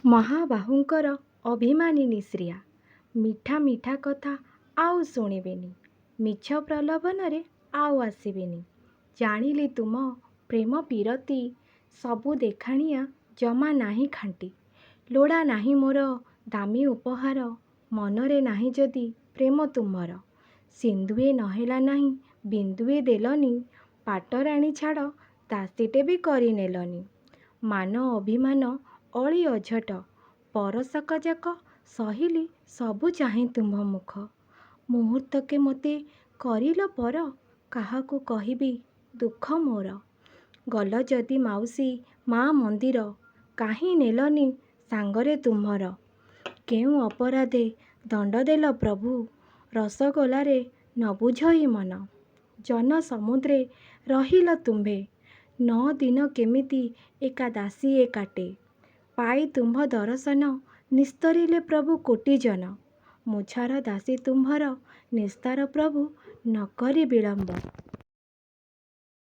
ମହାବାହୁଙ୍କର ଅଭିମାନିନୀ ଶ୍ରିୟା। ମିଠା ମିଠା କଥା ଆଉ ଶୁଣିବିନି, ମିଛ ପ୍ରଲୋଭନରେ ଆଉ ଆସିବିନି। ଜାଣିଲି ତୁମ ପ୍ରେମ ପୀରତି, ସବୁ ଦେଖାଣିଆ ଜମା ନାହିଁ ଖାଣ୍ଟି। ଲୋଡ଼ା ନାହିଁ ମୋର ଦାମୀ ଉପହାର, ମନରେ ନାହିଁ ଯଦି ପ୍ରେମ ତୁମର। ସିନ୍ଦୁଏ ନହେଲା ନାହିଁ ବିନ୍ଦୁଏ ଦେଲନି, ପାଟରାଣୀ ଛାଡ଼ ଦାସୀଟେ ବି କରିନେଲନି। ମାନ ଅଭିମାନ ଅଳି ଅଝଟ, ପରସକ ଯାକ ସହିଲି ସବୁ ଚାହିଁ ତୁମ୍ଭ ମୁଖ। ମୁହୂର୍ତ୍ତକେ ମୋତେ କରିଲ ପର, କାହାକୁ କହିବି ଦୁଃଖ ମୋର। ଗଲ ଯଦି ମାଉସୀ ମା ମନ୍ଦିର, କାହିଁ ନେଲନି ସାଙ୍ଗରେ ତୁମ୍ଭର। କେଉଁ ଅପରାଧେ ଦଣ୍ଡ ଦେଲ ପ୍ରଭୁ, ରସଗୋଲାରେ ନ ବୁଝଇ ମନ। ଜନ ସମୁଦ୍ରେ ରହିଲ ତୁମ୍ଭେ, 9 ଦିନ କେମିତି ଏକା ଦାସିଏ କାଟେ। ପାଇ ତୁମ୍ଭ ଦରଶନ ନିସ୍ତରିଲେ ପ୍ରଭୁ କୋଟି ଜନ। ମୁଁ ଛାର ଦାସୀ ତୁମ୍ଭର, ନିସ୍ତାର ପ୍ରଭୁ ନ କରି ବିଳମ୍ବ।